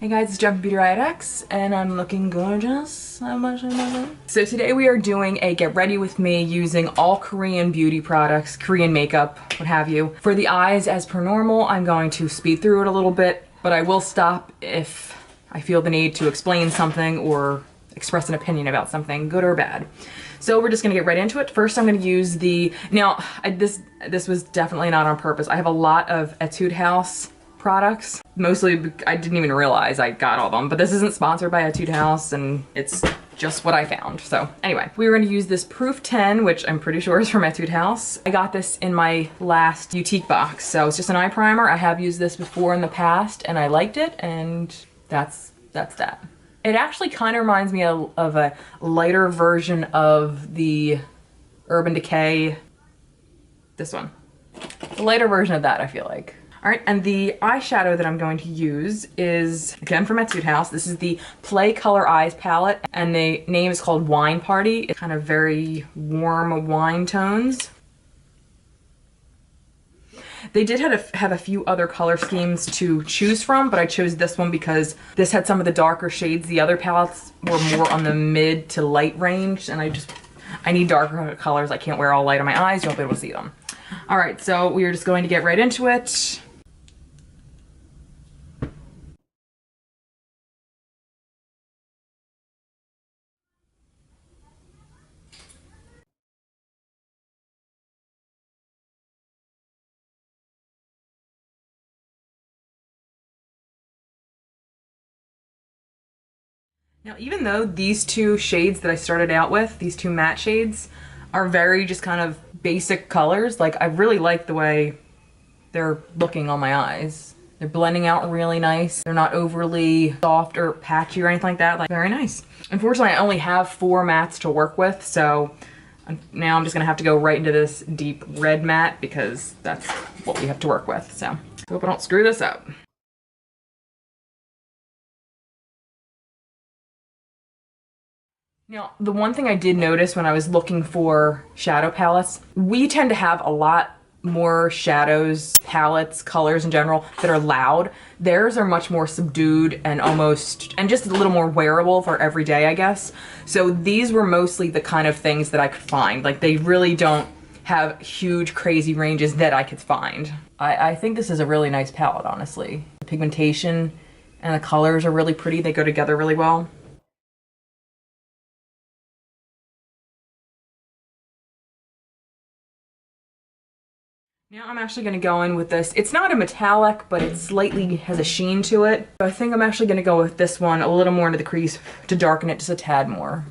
Hey guys, it's Jeff from beautyriotx, and I'm looking gorgeous. How much I love it. So today we are doing a get ready with me using all Korean beauty products, Korean makeup, what have you. For the eyes, as per normal, I'm going to speed through it a little bit, but I will stop if I feel the need to explain something or express an opinion about something, good or bad. So we're just gonna get right into it. First, I'm gonna use the, this was definitely not on purpose. I have a lot of Etude House products. Mostly, I didn't even realize I got all of them, but this isn't sponsored by Etude House and it's just what I found. So anyway, we were gonna use this Proof 10, which I'm pretty sure is from Etude House. I got this in my last Beautique box. So it's just an eye primer. I have used this before in the past and I liked it, and that's that. It actually kind of reminds me of a lighter version of the Urban Decay, this one. A lighter version of that, I feel like. All right, and the eyeshadow that I'm going to use is, again, from Etude House. This is the Play Color Eyes palette, and the name is called Wine Party. It's kind of very warm wine tones. They did have a few other color schemes to choose from, but I chose this one because this had some of the darker shades. The other palettes were more on the mid to light range, and I need darker colors. I can't wear all light on my eyes. You won't be able to see them. All right, so we are just going to get right into it. Now, even though these two shades that I started out with, these two matte shades, are very just kind of basic colors, like I really like the way they're looking on my eyes. They're blending out really nice. They're not overly soft or patchy or anything like that. Like, very nice. Unfortunately, I only have 4 mattes to work with, so now I'm just gonna have to go right into this deep red matte because that's what we have to work with. So, hope I don't screw this up. Now, the one thing I did notice when I was looking for shadow palettes, we tend to have a lot more shadows, palettes, colors in general that are loud. Theirs are much more subdued and just a little more wearable for every day, I guess. So these were mostly the kind of things that I could find. Like, they really don't have huge, crazy ranges that I could find. I think this is a really nice palette, honestly. The pigmentation and the colors are really pretty. They go together really well. Now I'm actually going to go in with this. It's not a metallic, but it slightly has a sheen to it. I think I'm actually going to go with this one a little more into the crease to darken it just a tad more.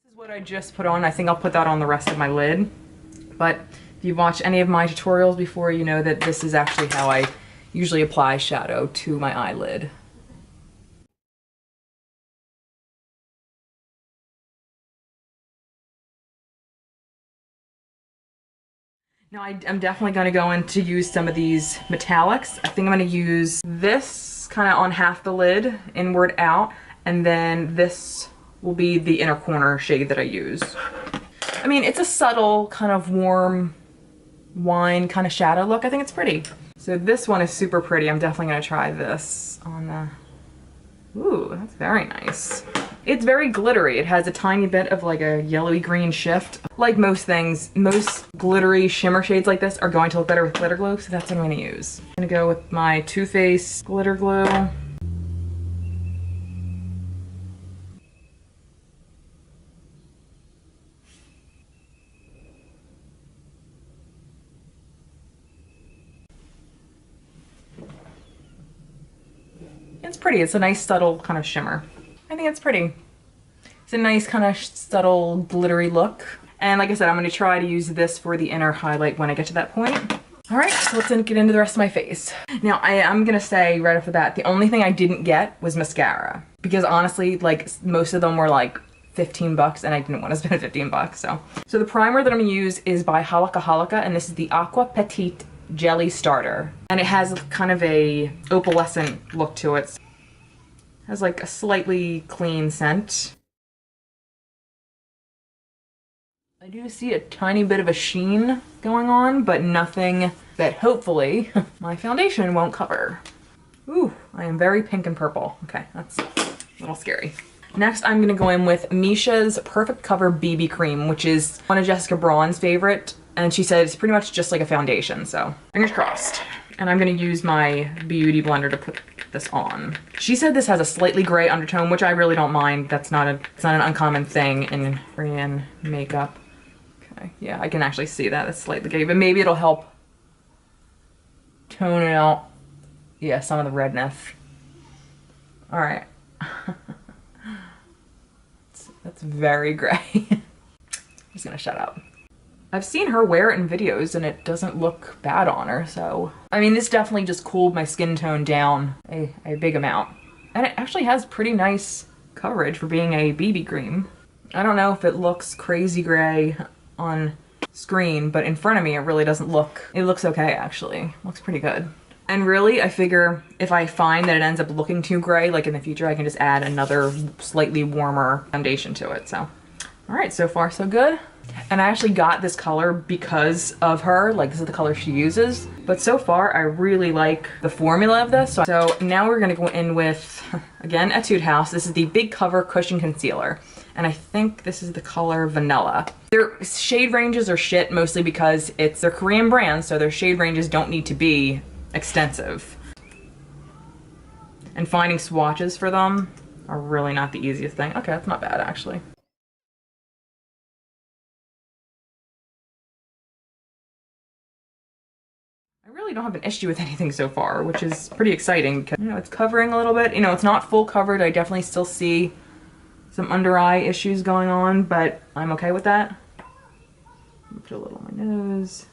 This is what I just put on. I think I'll put that on the rest of my lid. But if you've watched any of my tutorials before, you know that this is actually how I usually apply shadow to my eyelid. Now I'm definitely going to go in to use some of these metallics. I think I'm going to use this kind of on half the lid, inward out, and then this will be the inner corner shade that I use. I mean, it's a subtle kind of warm wine kind of shadow look. I think it's pretty. So this one is super pretty. I'm definitely going to try this on the... Ooh, that's very nice. It's very glittery. It has a tiny bit of like a yellowy green shift. Like most things, most glittery shimmer shades like this are going to look better with glitter glue, so that's what I'm going to use. I'm going to go with my Too Faced glitter glue. It's pretty. It's a nice subtle kind of shimmer. I think it's pretty. It's a nice kind of subtle glittery look. And like I said, I'm going to try to use this for the inner highlight when I get to that point. All right, so let's get into the rest of my face. Now, I'm going to say right off the bat, the only thing I didn't get was mascara. Because honestly, like, most of them were like 15 bucks and I didn't want to spend 15 bucks, so. So the primer that I'm going to use is by Halaka Halaka, and this is the Aqua Petite Jelly Starter. And it has kind of a opalescent look to it. It has like a slightly clean scent. I do see a tiny bit of a sheen going on, but nothing that hopefully my foundation won't cover. Ooh, I am very pink and purple. Okay, that's a little scary. Next, I'm gonna go in with Missha's Perfect Cover BB Cream, which is one of Jessica Braun's favorite. And she said it's pretty much just like a foundation, so fingers crossed. And I'm gonna use my beauty blender to put this on. She said this has a slightly gray undertone, which I really don't mind. It's not an uncommon thing in Korean makeup. Okay, yeah, I can actually see that. It's slightly gray, but maybe it'll help tone it out. Yeah, some of the redness. All right. That's very gray. I'm just gonna shut up. I've seen her wear it in videos and it doesn't look bad on her, so. I mean, this definitely just cooled my skin tone down a big amount. And it actually has pretty nice coverage for being a BB cream. I don't know if it looks crazy gray on screen, but in front of me it really doesn't look, it looks okay actually. It looks pretty good. And really, I figure if I find that it ends up looking too gray, like in the future, I can just add another slightly warmer foundation to it, so. All right, so far so good. And I actually got this color because of her, like this is the color she uses. But so far, I really like the formula of this. So now we're gonna go in with, again, Etude House. This is the Big Cover Cushion Concealer. And I think this is the color Vanilla. Their shade ranges are shit mostly because it's their Korean brand, so their shade ranges don't need to be extensive. And finding swatches for them are really not the easiest thing. Okay, that's not bad actually. I really don't have an issue with anything so far, which is pretty exciting because, you know, it's covering a little bit. You know, it's not full covered. I definitely still see some under eye issues going on, but I'm okay with that. Put a little on my nose.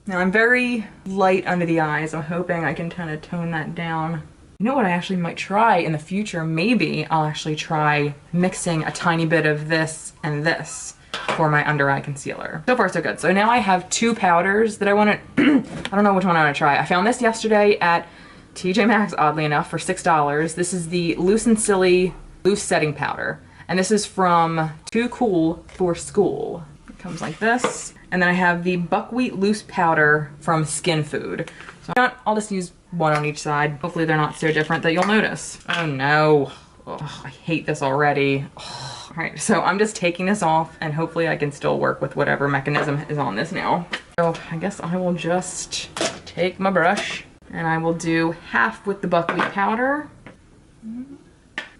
Now I'm very light under the eyes. I'm hoping I can kind of tone that down. You know what I actually might try in the future? Maybe I'll actually try mixing a tiny bit of this and this for my under eye concealer. So far so good. So now I have two powders that I want to, I don't know which one I want to try. I found this yesterday at TJ Maxx, oddly enough, for $6. This is the Loose and Silly Loose Setting Powder. And this is from Too Cool for School. It comes like this. And then I have the Buckwheat Loose Powder from Skin Food. So I'll just use one on each side. Hopefully they're not so different that you'll notice. Oh no. Ugh, I hate this already. Ugh. All right, so I'm just taking this off and hopefully I can still work with whatever mechanism is on this now. So I guess I will just take my brush and I will do half with the buckwheat powder.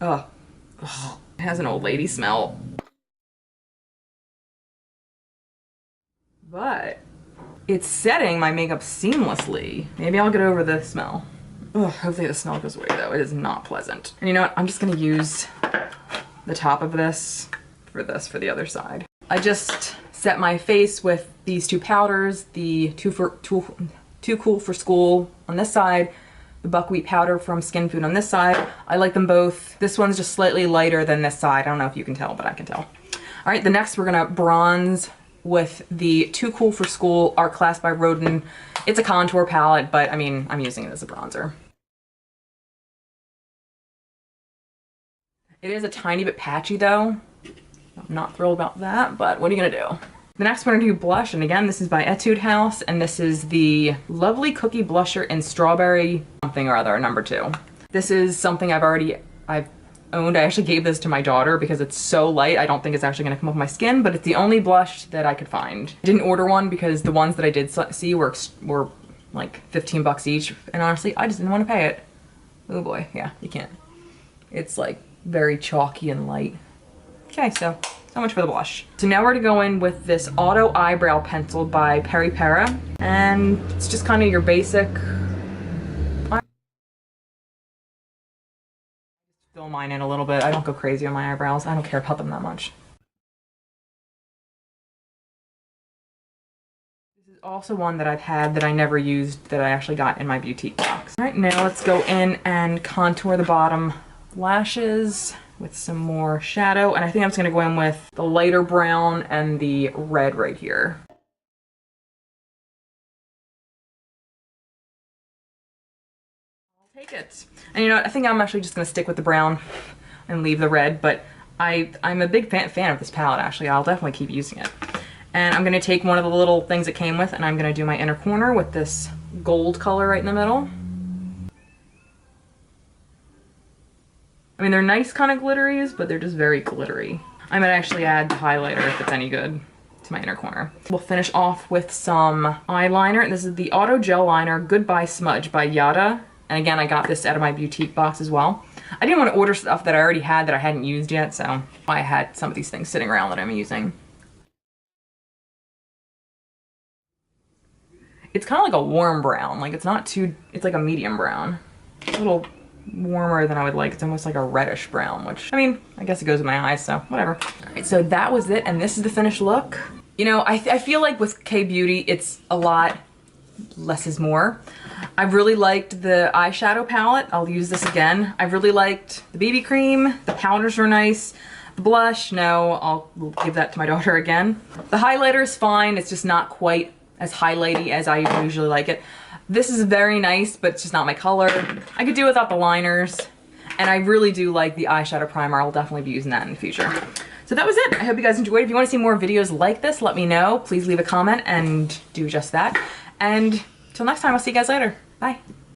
Ugh. Ugh. It has an old lady smell. But it's setting my makeup seamlessly. Maybe I'll get over the smell. Ugh, hopefully the smell goes away though. It is not pleasant. And you know what? I'm just gonna use the top of this for the other side. I just set my face with these two powders, the Too Cool for School on this side, the buckwheat powder from Skin Food on this side. I like them both. This one's just slightly lighter than this side. I don't know if you can tell, but I can tell. All right, the next we're gonna bronze with the Too Cool for School Art Class by Rodin. It's a contour palette, but I mean, I'm using it as a bronzer. It is a tiny bit patchy though. I'm not thrilled about that, but what are you gonna do? The next one, I'm gonna do blush, and again, this is by Etude House, and this is the Lovely Cookie Blusher in Strawberry something or other, number 2. This is something I've owned. I actually gave this to my daughter because it's so light. I don't think it's actually gonna come off my skin, but it's the only blush that I could find. I didn't order one because the ones that I did see were like 15 bucks each, and honestly, I just didn't want to pay it. Oh boy, yeah, you can't. It's like very chalky and light. Okay, so much for the blush. So now we're gonna go in with this Auto Eyebrow Pencil by Peri Para, and it's just kind of your basic. Fill mine in a little bit. I don't go crazy on my eyebrows. I don't care about them that much. This is also one that I've had that I never used that I actually got in my boutique box. All right, now let's go in and contour the bottom lashes with some more shadow, and I think I'm just gonna go in with the lighter brown and the red right here. I'll take it. And you know what, I think I'm actually just gonna stick with the brown and leave the red, but I'm a big fan of this palette, actually. I'll definitely keep using it. And I'm gonna take one of the little things it came with and I'm gonna do my inner corner with this gold color right in the middle. I mean, they're nice kind of glitteries, but they're just very glittery. I might actually add the highlighter if it's any good to my inner corner. We'll finish off with some eyeliner. This is the Auto Gel Liner Goodbye Smudge by Yada. And again, I got this out of my boutique box as well. I didn't want to order stuff that I already had that I hadn't used yet, so I had some of these things sitting around that I'm using. It's kind of like a warm brown, like it's not too, it's like a medium brown. A little warmer than I would like. It's almost like a reddish brown, which, I mean, I guess it goes with my eyes, so whatever. All right, so that was it, and this is the finished look. You know, I feel like with K-Beauty, it's a lot less is more. I really liked the eyeshadow palette. I'll use this again. I really liked the BB cream. The powders were nice. The blush, no, I'll give that to my daughter again. The highlighter is fine. It's just not quite as highlighty as I usually like it. This is very nice, but it's just not my color. I could do without the liners. And I really do like the eyeshadow primer. I'll definitely be using that in the future. So that was it. I hope you guys enjoyed. If you want to see more videos like this, let me know. Please leave a comment and do just that. And till next time, I'll see you guys later. Bye.